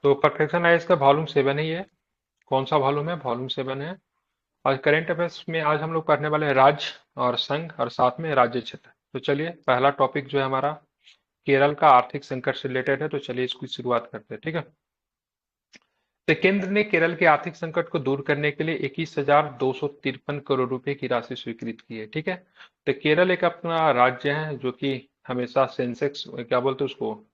तो perfection eyes का volume 7 ही है। कौन सा वॉल्यूम है? वॉल्यूम 7 है। और करंट अफेयर्स में आज हम लोग पढ़ने वाले हैं राज्य और संघ और साथ में राज्य क्षेत्र। तो चलिए, पहला टॉपिक जो है हमारा केरल का आर्थिक संकट से रिलेटेड है, तो चलिए इसकी शुरुआत करते हैं, ठीक है। तो केंद्र ने केरल के आर्थिक संकट को दूर करने के लिए 21,253 करोड़ रुपए की राशि स्वीकृत की है, ठीक है। तो केरल एक अपना राज्य है जो कि हमेशा सेंसेक्स क्या बोलते हैं उसको,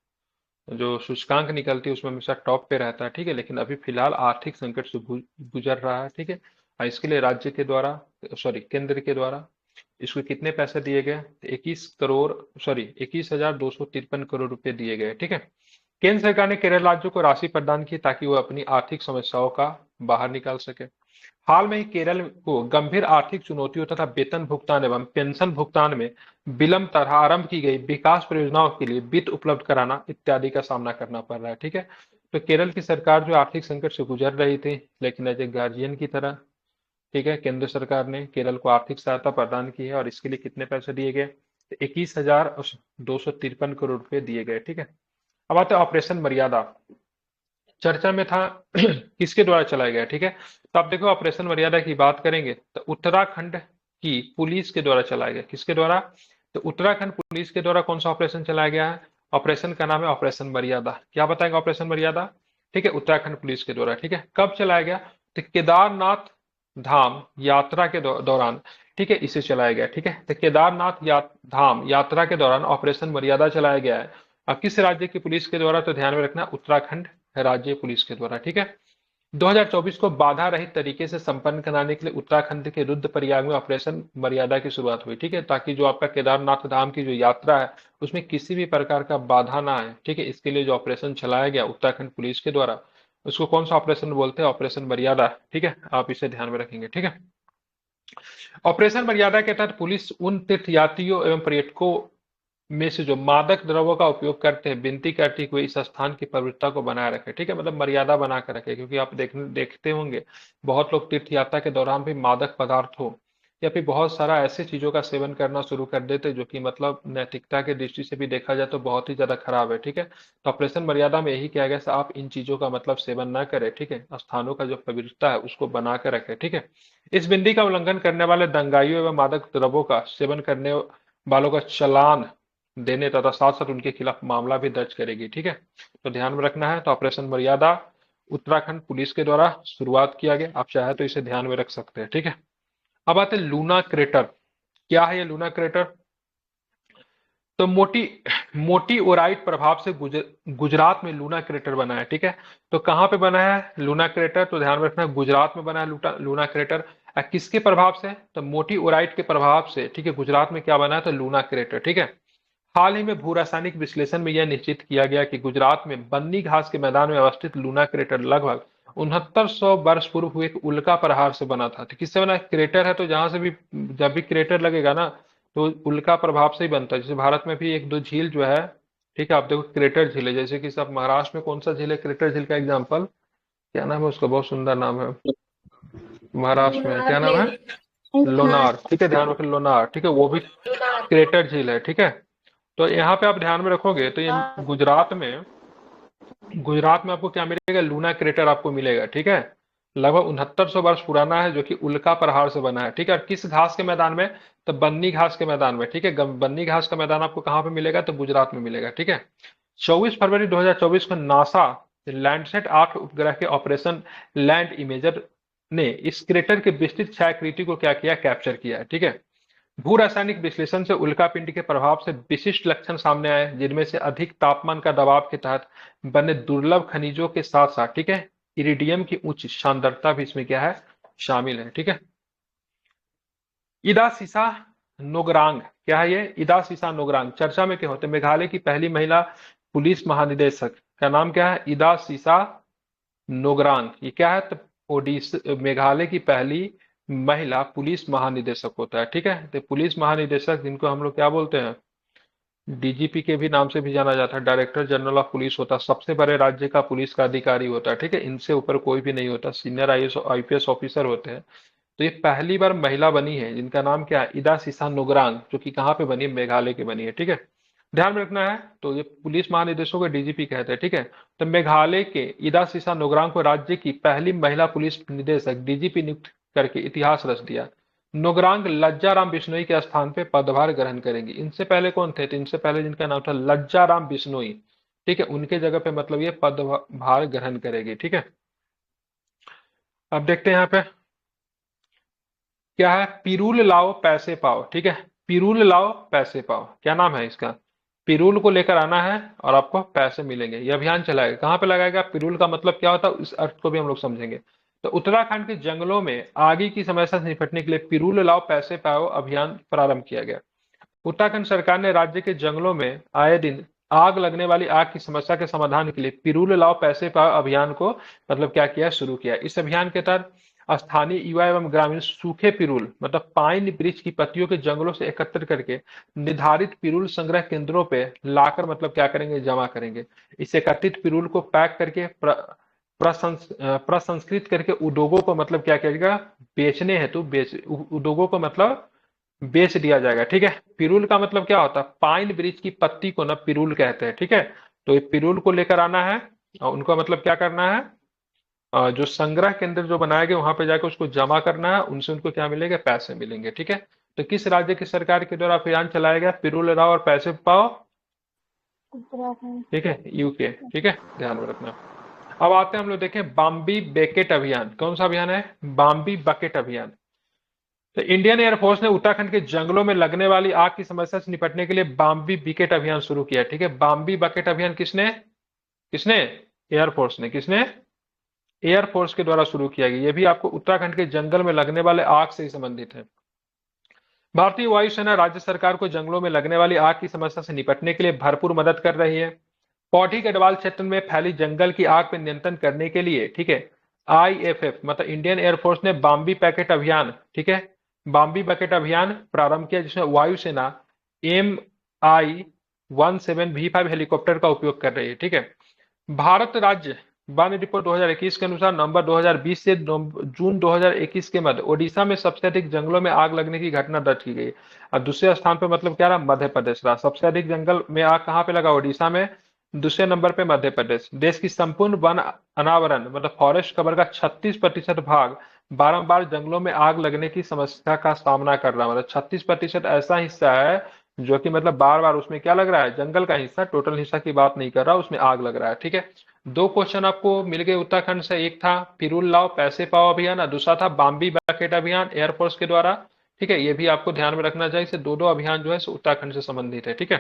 जो सूचकांक निकलती है उसमें हमेशा टॉप पे रहता है, ठीक है। लेकिन अभी फिलहाल आर्थिक संकट से गुजर रहा है, ठीक है। और इसके लिए राज्य के द्वारा, सॉरी, केंद्र के द्वारा इसको कितने पैसे दिए गए? 21,253 करोड़ रुपए दिए गए, ठीक है। केंद्र सरकार ने केरल राज्य को राशि प्रदान की ताकि वो अपनी आर्थिक समस्याओं का बाहर निकाल सके। हाल में ही केरल को गंभीर आर्थिक चुनौतियों तथा वेतन भुगतान एवं पेंशन भुगतान में विलंब तथा आरंभ की गई विकास परियोजनाओं के लिए वित्त उपलब्ध कराना इत्यादि का सामना करना पड़ रहा है, ठीक है। तो केरल की सरकार जो आर्थिक संकट से गुजर रही थी, लेकिन एज ए गार्जियन की तरह, ठीक है, केंद्र सरकार ने केरल को आर्थिक सहायता प्रदान की है। और इसके लिए कितने पैसे दिए गए? तो 21,253 करोड़ रुपए दिए गए, ठीक है। अब आते हैं ऑपरेशन मर्यादा। चर्चा में था किसके द्वारा चलाया गया, ठीक है। तो आप देखो, ऑपरेशन मर्यादा की बात करेंगे तो उत्तराखंड की पुलिस के द्वारा चलाया गया। किसके द्वारा? तो उत्तराखंड पुलिस के द्वारा कौन सा ऑपरेशन चलाया गया है? ऑपरेशन का नाम है ऑपरेशन मर्यादा। क्या बताएंगे ऑपरेशन मर्यादा? ठीक है, उत्तराखंड पुलिस के द्वारा, ठीक है। कब चलाया गया? तो केदारनाथ धाम यात्रा के दौरान, ठीक है, इसे चलाया गया, ठीक है। तो केदारनाथ धाम यात्रा के दौरान ऑपरेशन मर्यादा चलाया गया है। अब किस राज्य की पुलिस के द्वारा? तो ध्यान में रखना, उत्तराखंड राज्य पुलिस के द्वारा, ठीक है। 2024 को बाधा रहित तरीके से संपन्न कराने के लिए उत्तराखंड के रुद्रप्रयाग में ऑपरेशन मर्यादा की शुरुआत हुई, ठीक है, ताकि जो आपका केदारनाथ धाम की जो यात्रा है उसमें किसी भी प्रकार का बाधा ना आए, ठीक है। इसके लिए जो ऑपरेशन चलाया गया उत्तराखंड पुलिस के द्वारा, उसको कौन सा ऑपरेशन बोलते हैं? ऑपरेशन मर्यादा, ठीक है। आप इसे ध्यान में रखेंगे, ठीक है। ऑपरेशन मर्यादा के तहत पुलिस उन तीर्थयात्रियों एवं पर्यटकों में से जो मादक द्रव्यों का उपयोग करते हैं, विनती करती है कि वे इस स्थान की पवित्रता को बनाए रखें, ठीक है, मतलब मर्यादा बना कर रखें। क्योंकि आप देखते होंगे बहुत लोग तीर्थ यात्रा के दौरान भी मादक पदार्थों या फिर बहुत सारा ऐसे चीजों का सेवन करना शुरू कर देते हैं जो कि मतलब नैतिकता के दृष्टि से भी देखा जाए तो बहुत ही ज्यादा खराब है, ठीक है। तो ऑपरेशन मर्यादा में यही किया गया कि आप इन चीजों का मतलब सेवन ना करें, ठीक है। स्थानों का जो पवित्रता है उसको बना कर रखें, ठीक है। इस बिंदी का उल्लंघन करने वाले दंगाइयों एवं मादक द्रव्यों का सेवन करने वालों का चालान देने तथा साथ साथ उनके खिलाफ मामला भी दर्ज करेगी, ठीक है। तो ध्यान में रखना है। तो ऑपरेशन मर्यादा उत्तराखंड पुलिस के द्वारा शुरुआत किया गया। आप चाहे तो इसे ध्यान में रख सकते हैं, ठीक है। अब आते हैं लूना क्रेटर। क्या है ये लूना क्रेटर? तो मोटी मोटी ओराइट प्रभाव से गुजरात में लूना क्रेटर बना है, ठीक है। तो कहाँ पे बना है लूना क्रेटर? तो ध्यान में रखना, गुजरात में बना है लूना क्रेटर। किसके प्रभाव से? तो मोटी ओराइट के प्रभाव से, ठीक है। गुजरात में क्या बना है? तो लूना क्रेटर, ठीक है। हाल ही में भू रासायनिक विश्लेषण में यह निश्चित किया गया कि गुजरात में बन्नी घास के मैदान में अवस्थित लूना क्रेटर लगभग 6900 वर्ष पूर्व हुए एक उल्का प्रहार से बना था। तो किससे बना? क्रेटर है तो जहां से भी, जब भी क्रेटर लगेगा ना, तो उल्का प्रभाव से ही बनता है। जैसे भारत में भी एक दो झील जो है, ठीक है, आप देखो क्रेटर झील है। जैसे कि सब महाराष्ट्र में कौन सा झील है क्रेटर झील का एग्जाम्पल? क्या नाम है उसका? बहुत सुंदर नाम है। महाराष्ट्र में क्या लोनार नाम है? लेक। लोनार। लोनार, ठीक है, ध्यान रखें, लोनार, ठीक है, वो भी लोनार। क्रेटर झील है, ठीक है। तो यहाँ पे आप ध्यान में रखोगे तो ये हाँ। गुजरात में आपको क्या मिलेगा? लूना क्रेटर आपको मिलेगा, ठीक है। लगभग 6900 वर्ष पुराना है, जो कि उल्का प्रहार से बना है, ठीक है। और किस घास के मैदान में? तो बन्नी घास के मैदान में, ठीक है। बन्नी घास का मैदान आपको कहाँ पे मिलेगा? तो गुजरात में मिलेगा, ठीक है। 24 फरवरी 2024 को नासा लैंडसेट 8 उपग्रह के ऑपरेशन लैंड इमेजर ने इस क्रेटर के विस्तृत छायाकृति को क्या किया? कैप्चर किया है, ठीक है। भू रासायनिक विश्लेषण से उल्कापिंड के प्रभाव से विशिष्ट लक्षण सामने आए, जिनमें से अधिक तापमान का दबाव के तहत बने दुर्लभ खनिजों के साथ साथ, ठीक है, इरिडियम की उच्च सांद्रता भी इसमें क्या है? शामिल है, ठीक है। इदा सीसा नोगरांग, क्या है ये? इदा सीसा नोगरांग चर्चा में क्या होते हैं? मेघालय की पहली महिला पुलिस महानिदेशक का नाम क्या है? इदा सीसा नोगरांग। ये क्या है? तो मेघालय की पहली महिला पुलिस महानिदेशक होता है, ठीक है। तो पुलिस महानिदेशक, जिनको हम लोग क्या बोलते हैं? डीजीपी के भी नाम से भी जाना जाता है, डायरेक्टर जनरल ऑफ पुलिस होता है, सबसे बड़े राज्य का पुलिस का अधिकारी होता है, ठीक है। इनसे ऊपर कोई भी नहीं होता, सीनियर आईपीएस ऑफिसर होते हैं। तो ये पहली बार महिला बनी है, जिनका नाम क्या है? इदा सिसा नुगरांग, जो कि कहाँ पे बनी है? मेघालय की बनी है, ठीक है। ध्यान में रखना है। तो ये पुलिस महानिदेशक को डीजीपी कहते हैं, ठीक है। तो मेघालय के इदा सिसा नोग्रांग को राज्य की पहली महिला पुलिस निदेशक डीजीपी नियुक्त करके इतिहास रच दिया। नोग्रांग लज्जाराम बिश्नोई के स्थान पे पदभार ग्रहण करेंगी। इनसे पहले कौन थे? तो इनसे पहले जिनका नाम था लज्जाराम बिश्नोई, ठीक है, उनके जगह पे मतलब ये पदभार ग्रहण करेगी, ठीक है। अब देखते हैं यहाँ पे क्या है, पिरूल लाओ पैसे पाओ, ठीक है। पिरूल लाओ पैसे पाओ, क्या नाम है इसका? पिरूल को लेकर आना है और आपको पैसे मिलेंगे। ये अभियान चलाएगा। कहाँ पे लगाएगा? पिरूल का मतलब क्या होता है, इस अर्थ को भी हम लोग समझेंगे। तो उत्तराखंड के जंगलों में आग की समस्या से निपटने के लिए पिरूल लाओ पैसे पाओ अभियान प्रारंभ किया गया। उत्तराखंड सरकार ने राज्य के जंगलों में आए दिन आग लगने वाली आग की समस्या के समाधान के लिए पिरूल लाओ पैसे पाओ अभियान को मतलब क्या किया, शुरू किया। इस अभियान के तहत स्थानीय युवा एवं ग्रामीण सूखे पिरूल मतलब पाइन वृक्ष की पत्तियों के जंगलों से एकत्र करके निर्धारित पिरूल संग्रह केंद्रों पे लाकर मतलब क्या करेंगे, जमा करेंगे। इस एकत्रित पिरूल को पैक करके प्रसंस्कृत करके उद्योगों को मतलब क्या करेगा, बेचने हेतु उद्योगों को मतलब बेच दिया जाएगा, ठीक है। पिरूल का मतलब क्या होता है? पाइन वृक्ष की पत्ती को ना पिरूल कहते हैं, ठीक है। तो ये पिरूल को लेकर आना है और उनको मतलब क्या करना है, जो संग्रह केंद्र जो बनाए गए वहां पे जाकर उसको जमा करना है। उनसे उनको क्या मिलेगा? पैसे मिलेंगे, ठीक है। तो किस राज्य की सरकार के द्वारा अभियान चलाया गया पिरूल लाओ और पैसे पाओ? उत्तराखंड। ठीक है, यूके, ठीक है, ध्यान में रखना। अब आते हैं हम लोग देखें बाम्बी बेकेट अभियान। कौन सा अभियान है? बाम्बी बकेट अभियान। तो इंडियन एयरफोर्स ने उत्तराखंड के जंगलों में लगने वाली आग की समस्या से निपटने के लिए बाम्बी बिकेट अभियान शुरू किया, ठीक है। बाम्बी बकेट अभियान किसने किसने एयरफोर्स ने, किसने? एयरफोर्स के द्वारा शुरू किया गया। यह भी आपको उत्तराखंड के जंगल में लगने वाले आग से ही संबंधित है। भारतीय वायुसेना राज्य सरकार को जंगलों में लगने वाली आग की समस्या से निपटने के लिए भरपूर मदद कर रही है। पौड़ी गढ़वाल क्षेत्र में फैली जंगल की आग पर नियंत्रण करने के लिए, ठीक है, आईएफएफ मतलब इंडियन एयरफोर्स ने बाम्बी पैकेट अभियान, ठीक है, बाम्बी बकेट अभियान प्रारंभ किया, जिसमें वायुसेना MI-17V5 हेलीकॉप्टर का उपयोग कर रही है, ठीक है। भारत राज्य वन रिपोर्ट 2021 के अनुसार नवंबर 2020 से जून 2021 के मध्य ओडिशा में सबसे अधिक जंगलों में आग लगने की घटना दर्ज की गई। और दूसरे स्थान पे मतलब क्या रहा? मध्य प्रदेश रहा। सबसे अधिक जंगल में आग कहाँ पे लगा? ओडिशा में। दूसरे नंबर पे मध्य प्रदेश। देश की संपूर्ण वन अनावरण मतलब फॉरेस्ट कवर का 36% भाग बारंबार जंगलों में आग लगने की समस्या का सामना कर रहा है। मतलब 36% ऐसा हिस्सा है जो कि मतलब बार बार उसमें क्या लग रहा है? जंगल का हिस्सा, टोटल हिस्सा की बात नहीं कर रहा, उसमें आग लग रहा है, ठीक है। दो क्वेश्चन आपको मिल गए उत्तराखंड से। एक था पिरूल लाओ पैसे पाओ अभियान और दूसरा था बाम्बी बकेट अभियान एयरफोर्स के द्वारा, ठीक है। ये भी आपको ध्यान में रखना चाहिए। दो दो अभियान जो है उत्तराखंड से संबंधित है, ठीक है।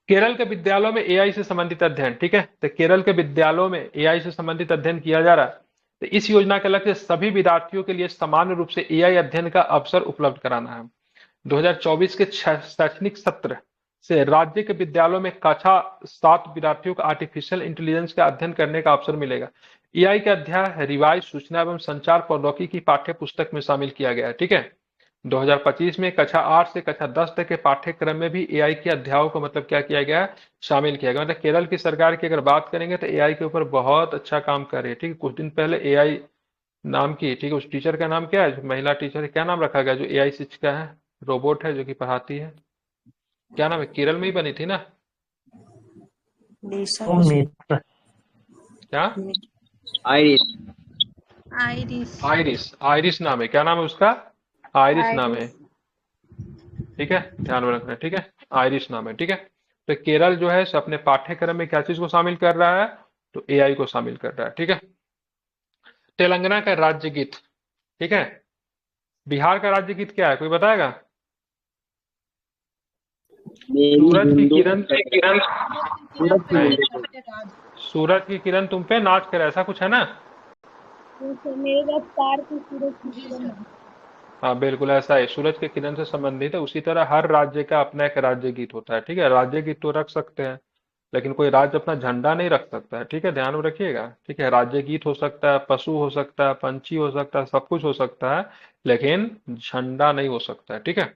केरल के विद्यालयों में एआई से संबंधित अध्ययन, ठीक है। तो केरल के विद्यालयों में एआई से संबंधित अध्ययन किया जा रहा है। तो इस योजना के लक्ष्य सभी विद्यार्थियों के लिए समान रूप से एआई अध्ययन का अवसर उपलब्ध कराना है। 2024 के शैक्षणिक सत्र से राज्य के विद्यालयों में कक्षा 7 विद्यार्थियों को आर्टिफिशियल इंटेलिजेंस का अध्ययन करने का अवसर मिलेगा। एआई का अध्याय रिवाइज सूचना एवं संचार प्रौद्योगिकी की पाठ्य पुस्तक में शामिल किया गया है, ठीक है। 2025 में कक्षा 8 से कक्षा 10 तक के पाठ्यक्रम में भी एआई के अध्यायों को मतलब क्या किया गया है? शामिल किया गया। मतलब केरल की सरकार की अगर बात करेंगे तो एआई के ऊपर बहुत अच्छा काम कर रही है, ठीक है। कुछ दिन पहले एआई नाम की, ठीक है, उस टीचर का नाम क्या है, जो महिला टीचर है, क्या नाम रखा गया? जो एआई शिक्षिका है, रोबोट है जो कि पढ़ाती है, क्या नाम है? केरल में ही बनी थी ना? निशा। क्या? आइरिस। आइरिस। आइरिस, आइरिस नाम है। क्या नाम है उसका? आइरिस नाम है, आइरिस। ठीक है, ध्यान में रखना है, ठीक है। आइरिस नाम है, ठीक है। तो केरल जो है अपने पाठ्यक्रम में क्या चीज को शामिल कर रहा है? तो एआई को शामिल कर रहा है, ठीक है। तेलंगाना का राज्य गीत, ठीक है। बिहार का राज्य गीत क्या है, कोई बताएगा? सूरज की किरण, नहीं, सूरज की किरण तुम पे नाच कर, ऐसा कुछ है ना? मेरे रफ्तार की सूरज की किरण है। हाँ बिल्कुल ऐसा है, सूरज के किरण से संबंधित है। उसी तरह हर राज्य का अपना एक राज्य गीत होता है, ठीक है। राज्य गीत तो रख सकते हैं लेकिन कोई राज्य अपना झंडा नहीं रख सकता है, ठीक है, ध्यान में रखिएगा, ठीक है। राज्य गीत हो सकता है, पशु हो सकता है, पंछी हो सकता है, सब कुछ हो सकता है, लेकिन झंडा नहीं हो सकता है, ठीक है।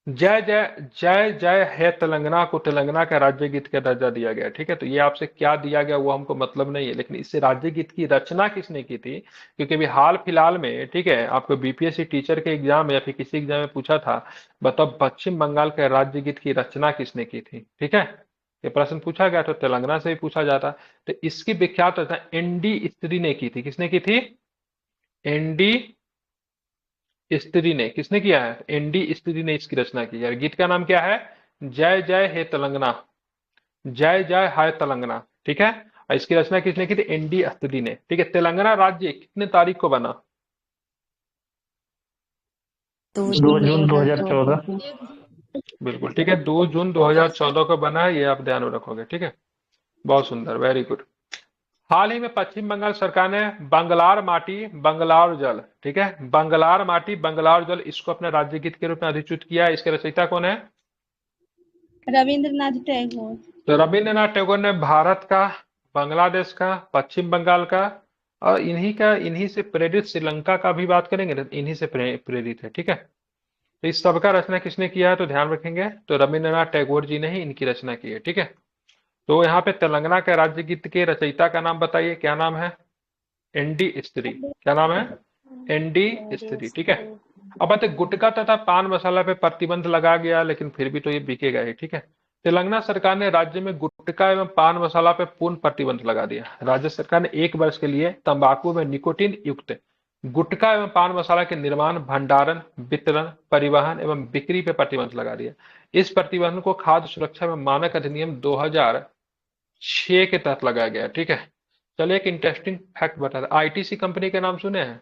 जय जय जय जय है तेलंगाना को तेलंगाना का राज्य गीत का दर्जा दिया गया। ठीक है, तो ये आपसे क्या दिया गया वो हमको मतलब नहीं है, लेकिन इससे राज्य गीत की रचना किसने की थी, क्योंकि अभी हाल फिलहाल में, ठीक है, आपको बीपीएससी टीचर के एग्जाम या फिर किसी एग्जाम में पूछा था, बताओ पश्चिम बंगाल के राज्य गीत की रचना किसने की थी। ठीक है, ये प्रश्न पूछा गया तो तेलंगाना से भी पूछा जाता। तो इसकी विख्यात रचना एनडी स्त्री ने की थी। किसने की थी? एनडी स्त्री ने। किसने किया है? एनडी स्त्री ने इसकी रचना की है। गीत का नाम क्या है? जय जय हे तेलंगाना। जय जय हाय तेलंगाना। ठीक है, और इसकी रचना किसने की थी? एनडी स्त्री ने। ठीक है, तेलंगाना राज्य कितने तारीख को बना? 2 जून 2014। बिल्कुल ठीक है, 2 जून 2014 को बना है, ये आप ध्यान में रखोगे। ठीक है, बहुत सुंदर, वेरी गुड। हाल ही में पश्चिम बंगाल सरकार ने बंगलार माटी बंगलार जल, ठीक है, बंगलार माटी बंगलार जल, इसको अपने राज्य गीत के रूप में अधिसूचित किया है। इसके रचयिता कौन है? रविंद्रनाथ टैगोर। तो रविंद्रनाथ टैगोर ने भारत का, बांग्लादेश का, पश्चिम बंगाल का, और इन्हीं से प्रेरित श्रीलंका का भी बात करेंगे तो इन्हीं से प्रेरित है। ठीक है, तो इस सबका रचना किसने किया है तो ध्यान रखेंगे, तो रविंद्रनाथ टैगोर जी ने ही इनकी रचना की है। ठीक है, तो यहाँ पे तेलंगाना के राज्य गीत के रचयिता का नाम बताइए, क्या नाम है? एनडी स्त्री। क्या नाम है? एनडी स्त्री। ठीक है, अब बात है, गुटखा तथा पान मसाला पे प्रतिबंध लगा गया, लेकिन फिर भी तो ये बिकेगा ही। ठीक है, तेलंगाना सरकार ने राज्य में गुटखा एवं पान मसाला पे पूर्ण प्रतिबंध लगा दिया। राज्य सरकार ने 1 वर्ष के लिए तंबाकू में निकोटीन युक्त गुटखा एवं पान मसाला के निर्माण, भंडारण, वितरण, परिवहन एवं बिक्री पे प्रतिबंध लगा दिया। इस प्रतिबंध को खाद्य सुरक्षा एवं मानक अधिनियम 2006 के तहत लगाया गया। ठीक है, चलिए एक इंटरेस्टिंग फैक्ट बता दें, आईटीसी कंपनी के नाम सुने हैं?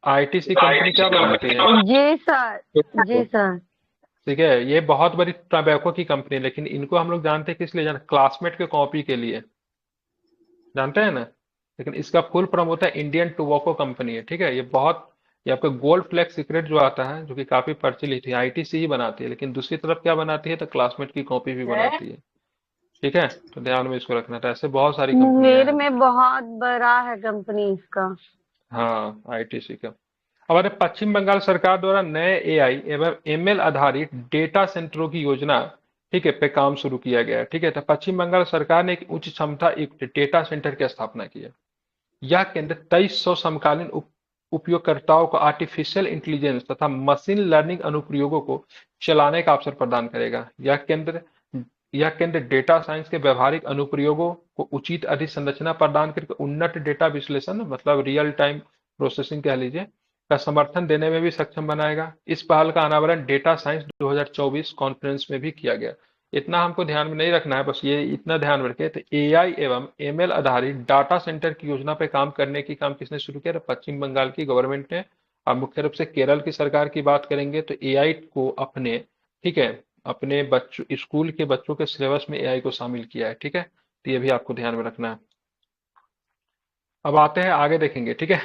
आईटीसी कंपनी क्या बनाती है? जी सर। जी सर। ठीक है, ये बहुत बड़ी टबैको की कंपनी है, लेकिन इनको हम लोग जानते हैं किस लिए? जान, क्लासमेट के कॉपी के लिए, जानते हैं ना। लेकिन इसका फुल फॉर्म होता है इंडियन टोबैको कंपनी है। ठीक है, ये आपका गोल्ड फ्लेक्स सिगरेट जो आता है, जो कि काफी प्रचलित है, आईटीसी ही बनाती है, लेकिन दूसरी तरफ क्या बनाती है तो क्लासमेट की कॉपी भी बनाती है। ठीक है, तो ध्यान में इसको रखना था, ऐसे बहुत सारी कंपनियां मुंगेर हैं। में बहुत बड़ा है कंपनी इसका। हाँ, आईटीसी का। हमारे पश्चिम बंगाल सरकार द्वारा नए एआई एवं एमएल आधारित डेटा सेंटरों की योजना, ठीक है, पे काम शुरू किया गया है। ठीक है, तो पश्चिम बंगाल सरकार ने एक उच्च क्षमता युक्त डेटा सेंटर की स्थापना की है। यह केंद्र 2300 समकालीन उपयोगकर्ताओं को आर्टिफिशियल इंटेलिजेंस तथा मशीन लर्निंग अनुप्रयोगों को चलाने का अवसर प्रदान करेगा। यह केंद्र डेटा साइंस के व्यवहारिक अनुप्रयोगों को उचित अधिसंरचना प्रदान करके उन्नत डेटा विश्लेषण, मतलब रियल टाइम प्रोसेसिंग कह लीजिए, का समर्थन देने में भी सक्षम बनाएगा। इस पहल का अनावरण डेटा साइंस 2024 कॉन्फ्रेंस में भी किया गया। इतना हमको ध्यान में नहीं रखना है, बस ये इतना ध्यान रखें, तो एआई एवं एमएल आधारित डाटा सेंटर की योजना पे काम करने की काम किसने शुरू किया? तो पश्चिम बंगाल की गवर्नमेंट ने। और मुख्य रूप से केरल की सरकार की बात करेंगे तो एआई को अपने, ठीक है, अपने बच्चों, स्कूल के बच्चों के सिलेबस में एआई को शामिल किया है। ठीक है, तो ये भी आपको ध्यान में रखना है। अब आते हैं आगे देखेंगे। ठीक है,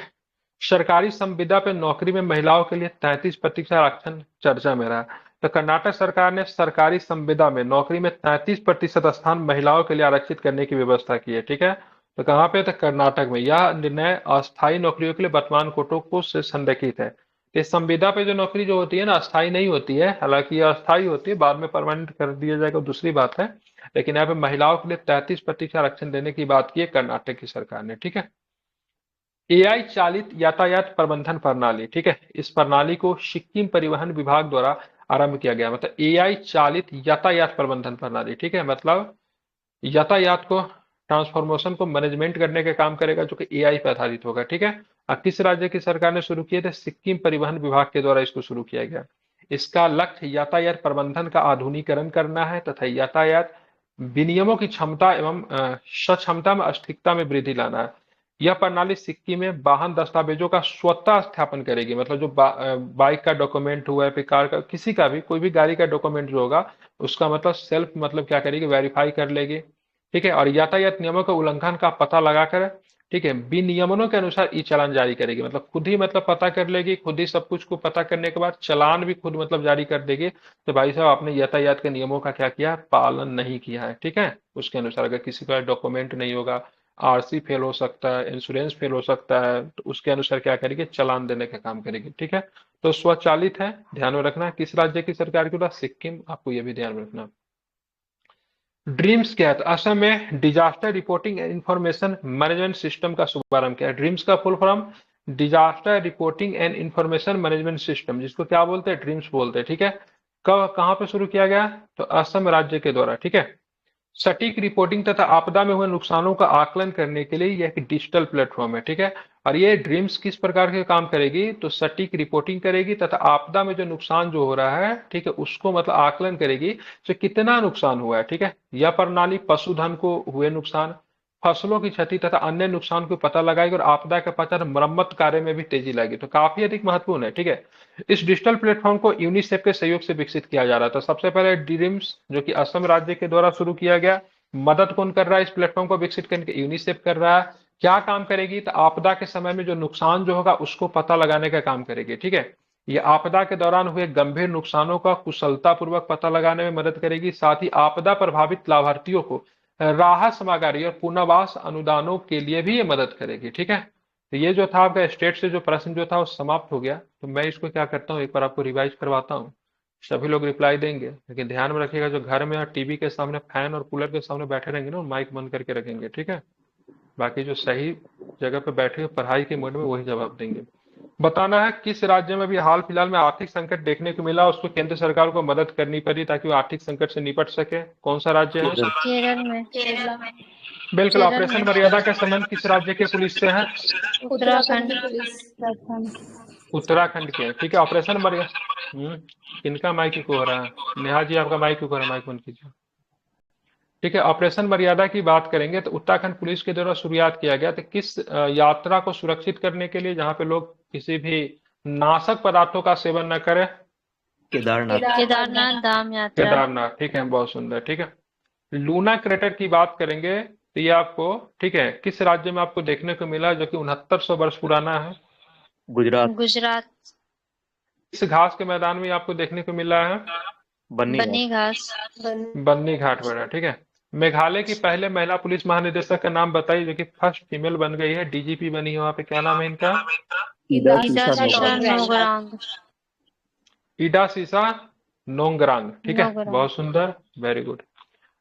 सरकारी संविदा पे नौकरी में महिलाओं के लिए 33% आरक्षण चर्चा में रहा। तो कर्नाटक सरकार ने सरकारी संविदा में नौकरी में 33% स्थान महिलाओं के लिए आरक्षित करने की व्यवस्था की है। ठीक है, तो कहाँ पे? तो कर्नाटक में। यह निर्णय अस्थायी नौकरियों के लिए वर्तमान कोटों को से संरेखित है। इस संविदा पे जो नौकरी जो होती है ना, अस्थायी नहीं होती है, हालांकि यह अस्थायी होती है, बाद में परमानेंट कर दिया जाएगा, दूसरी बात है। लेकिन यहाँ पे महिलाओं के लिए 33% आरक्षण देने की बात की है कर्नाटक की सरकार ने। ठीक है, एआई चालित यातायात प्रबंधन प्रणाली, ठीक है, इस प्रणाली को सिक्किम परिवहन विभाग द्वारा आरंभ किया गया। मतलब एआई चालित यातायात प्रबंधन प्रणाली, ठीक है, मतलब यातायात को, ट्रांसफॉर्मेशन को मैनेजमेंट करने का काम करेगा, जो कि एआई पर आधारित होगा। ठीक है, और किस राज्य की सरकार ने शुरू किए थे? सिक्किम परिवहन विभाग के द्वारा इसको शुरू किया गया। इसका लक्ष्य यातायात प्रबंधन का आधुनिकीकरण करना है तथा यातायात विनियमों की क्षमता एवं सक्षमता में अस्थिरता में वृद्धि लाना है। यह प्रणाली सिक्किम में वाहन दस्तावेजों का स्वतः स्थापन करेगी। मतलब जो बाइक का डॉक्यूमेंट हुआ है, फिर कार का, किसी का भी, कोई भी गाड़ी का डॉक्यूमेंट जो होगा, उसका मतलब सेल्फ, मतलब क्या करेगी? वेरीफाई कर लेगी। ठीक है, और यातायात नियमों के उल्लंघन का पता लगाकर, ठीक है, विनियमनों के अनुसार ई चालान जारी करेगी। मतलब खुद ही, मतलब पता कर लेगी, खुद ही सब कुछ को पता करने के बाद चालान भी खुद, मतलब जारी कर देगी। तो भाई साहब, आपने यातायात के नियमों का क्या किया? पालन नहीं किया है। ठीक है, उसके अनुसार अगर किसी का डॉक्यूमेंट नहीं होगा, आरसी फेल हो सकता है, इंश्योरेंस फेल हो सकता है, तो उसके अनुसार क्या करेगी, चालान देने का काम करेगी। ठीक है, तो स्वचालित है, ध्यान में रखना। किस राज्य की सरकार के द्वारा? सिक्किम, आपको ये भी ध्यान में रखना। ड्रीम्स क्या है? तो असम में disaster reporting and information management system का शुभारंभ किया है। ड्रीम्स का full form disaster reporting and information management system, जिसको क्या बोलते हैं? ड्रीम्स बोलते हैं। ठीक है, कब कहाँ पे शुरू किया गया? तो असम राज्य के द्वारा। ठीक है, सटीक रिपोर्टिंग तथा आपदा में हुए नुकसानों का आकलन करने के लिए यह एक डिजिटल प्लेटफॉर्म है। ठीक है, और ये ड्रीम्स किस प्रकार के काम करेगी? तो सटीक रिपोर्टिंग करेगी तथा आपदा में जो नुकसान जो हो रहा है, ठीक है, उसको मतलब आकलन करेगी, तो कितना नुकसान हुआ है। ठीक है, यह प्रणाली पशुधन को हुए नुकसान, फसलों की क्षति तथा अन्य नुकसान को पता लगाएगी और आपदा के पश्चात मरम्मत कार्य में भी तेजी लाएगी। तो काफी अधिक महत्वपूर्ण है। ठीक है, इस डिजिटल प्लेटफॉर्म को यूनिसेफ के सहयोग से विकसित किया जा रहा था। सबसे पहले ड्रीम्स जो कि असम राज्य के द्वारा शुरू किया गया। मदद कौन कर रहा है इस प्लेटफॉर्म को विकसित करने के? यूनिसेफ कर रहा है। क्या काम करेगी? तो आपदा के समय में जो नुकसान जो होगा उसको पता लगाने का काम करेगी। ठीक है, ये आपदा के दौरान हुए गंभीर नुकसानों का कुशलता पूर्वक पता लगाने में मदद करेगी। साथ ही आपदा प्रभावित लाभार्थियों को राहत सामग्री और पुनर्वास अनुदानों के लिए भी ये मदद करेगी। ठीक है, तो ये जो था आपका स्टेट से जो प्रश्न जो था वो समाप्त हो गया। तो मैं इसको क्या करता हूँ, एक बार आपको रिवाइज करवाता हूँ। सभी लोग रिप्लाई देंगे, लेकिन ध्यान में रखिएगा जो घर में और टीवी के सामने फैन और कूलर के सामने बैठे रहेंगे ना, माइक बंद करके रखेंगे। ठीक है, बाकी जो सही जगह पे बैठे पढ़ाई के मोड में वही जवाब देंगे। बताना है किस राज्य में भी हाल फिलहाल में आर्थिक संकट देखने को मिला, उसको केंद्र सरकार को मदद करनी पड़ी ताकि वो आर्थिक संकट से निपट सके। कौन सा राज्य है? केरल में। बिल्कुल। केरल ऑपरेशन में। मर्यादा का संबंध किस राज्य के पुलिस से है? उत्तराखंड। उत्तराखंड के। ठीक है, ऑपरेशन मर्यादा। किनका माइक इको हो रहा है? नेहा जी आपका माइक इको हो रहा है, माइक बंद कीजिए। ठीक है, ऑपरेशन मर्यादा की बात करेंगे तो उत्तराखंड पुलिस के द्वारा शुरुआत किया गया। तो किस यात्रा को सुरक्षित करने के लिए, जहां पे लोग किसी भी नाशक पदार्थों का सेवन न करें? केदारनाथ धाम यात्रा। केदारनाथ। ठीक है, बहुत सुंदर। ठीक है, लूना क्रेटर की बात करेंगे तो ये आपको, ठीक है, किस राज्य में आपको देखने को मिला जो कि 6900 वर्ष पुराना है? गुजरात। इस घास के मैदान में आपको देखने को मिला है? बनी घास। बन्नी घाट बना। ठीक है, मेघालय की पहले महिला पुलिस महानिदेशक का नाम बताइए जो कि फर्स्ट फीमेल बन गई है, डीजीपी बनी है वहां पे। क्या नाम है इनका? ईदा शीशा नोगरांग। ईडा सीसा नोंगरांग। ठीक है, नोगरांग। बहुत सुंदर, वेरी गुड।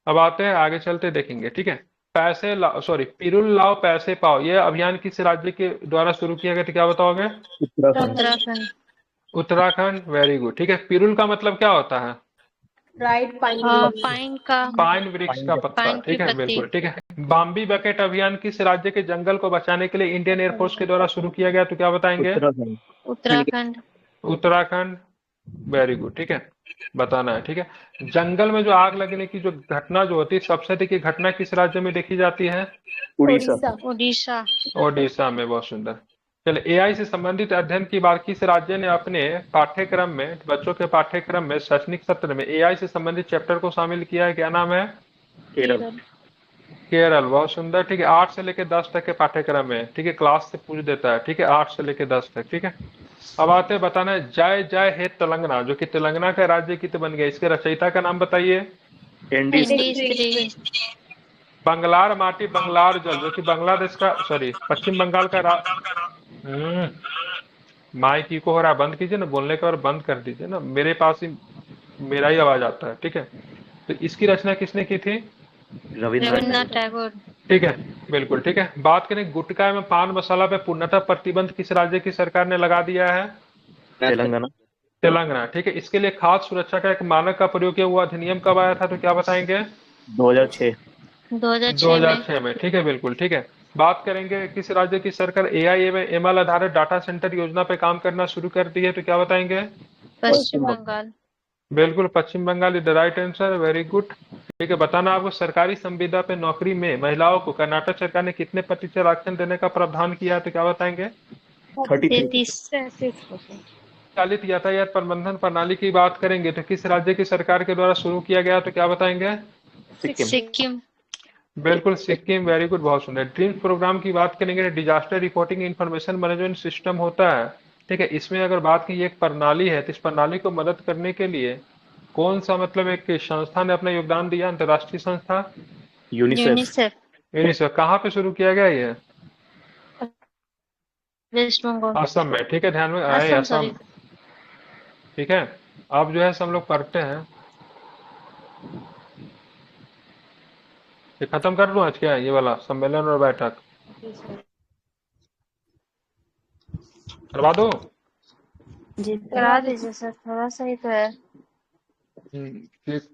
अब आते हैं आगे चलते देखेंगे। ठीक है, पैसे लाओ, सॉरी, पिरुल लाओ पैसे पाओ, ये अभियान किस राज्य के द्वारा शुरू किया गया? तो क्या बताओगे? उत्तराखंड। Uttarakhand, very good. ठीक है, पिरुल का मतलब क्या होता है? पाइन का। पाइन वृक्ष का पत्ता। पाइन की ठीक है, पत्ती। बिल्कुल। ठीक है, बाम्बी बकेट अभियान किस राज्य के जंगल को बचाने के लिए इंडियन एयरफोर्स के द्वारा शुरू किया गया? तो क्या बताएंगे? उत्तराखंड। Uttarakhand, very good. ठीक है, बताना है। ठीक है, जंगल में जो आग लगने की जो घटना जो होती है, सबसे अधिक ये घटना किस राज्य में देखी जाती है? उड़ीसा। ओडिशा में, बहुत सुंदर। चलिए, एआई से संबंधित अध्ययन की बात, किस राज्य ने अपने पाठ्यक्रम में, बच्चों के पाठ्यक्रम में शैक्षणिक सत्र में एआई से संबंधित चैप्टर को शामिल किया है? क्या नाम है? केरल, बहुत सुंदर। ठीक है, 8 से लेकर 10 तक के पाठ्यक्रम में। ठीक है, क्लास से पूछ देता है। ठीक है, 8 से लेकर 10 तक। ठीक है, अब आते हैं बताना है जय जय हे तेलंगाना, जो कि तेलंगाना का राज्य गीत बन गया, इसके रचयिता का नाम बताइए। एनडी स्त्री। बंगलार माटी बंगलार जल, जो कि बांग्लादेश का, सॉरी, पश्चिम बंगाल का माइक इको हो रहा है, बंद कीजिए ना, बोलने के बाद बंद कर दीजिए ना, मेरे पास ही मेरा ही आवाज आता है। ठीक है, तो इसकी रचना किसने की थी? रविन्द्रनाथ टैगोर। ठीक है, बिल्कुल। ठीक है, बात करें गुटखा एवं पान मसाला पे पूर्णतः प्रतिबंध किस राज्य की सरकार ने लगा दिया है? तेलंगाना। ठीक है, इसके लिए खाद्य सुरक्षा का एक मानक का प्रयोग किया हुआ अधिनियम कब आया था? तो क्या बताएंगे? 2006 में। ठीक है, बिल्कुल। ठीक है, बात करेंगे किस राज्य की सरकार एआई एवं एमएल आधारित डाटा सेंटर योजना पे काम करना शुरू कर दी है? तो क्या बताएंगे? पश्चिम बंगाल। बिल्कुल, Paschim Bangal is the right answer, very good. ठीक है, बताना आपको सरकारी संविदा पे नौकरी में महिलाओं को कर्नाटक सरकार ने कितने प्रतिशत आरक्षण देने का प्रावधान किया है? तो क्या बताएंगे? 33%। चालित यातायात प्रबंधन प्रणाली की बात करेंगे तो किस राज्य की सरकार के द्वारा शुरू किया गया? तो क्या बताएंगे? सिक्किम। बिल्कुल, सिक्किम, वेरी गुड, बहुत सुंदर। ड्रीम्स प्रोग्राम की बात करेंगे, disaster reporting information management system होता है। ठीक है, इसमें अगर बात की एक प्रणाली है, तो इस प्रणाली को मदद करने के लिए कौन सा, मतलब एक संस्था ने अपना योगदान दिया, अंतर्राष्ट्रीय संस्था? यूनिसेफ। ये नहीं सर, कहाँ पे शुरू किया गया ये? वेस्ट बंगाल। असम में, ठीक है, ध्यान में आए, असम असम। सॉरी। ठीक है, अब जो है सब लोग पढ़ते हैं। ये खत्म कर लूं आज क्या, ये वाला सम्मेलन और बैठक करवा दो? जी करा दीजिए सर, थोड़ा सा ही तो है। ठीक।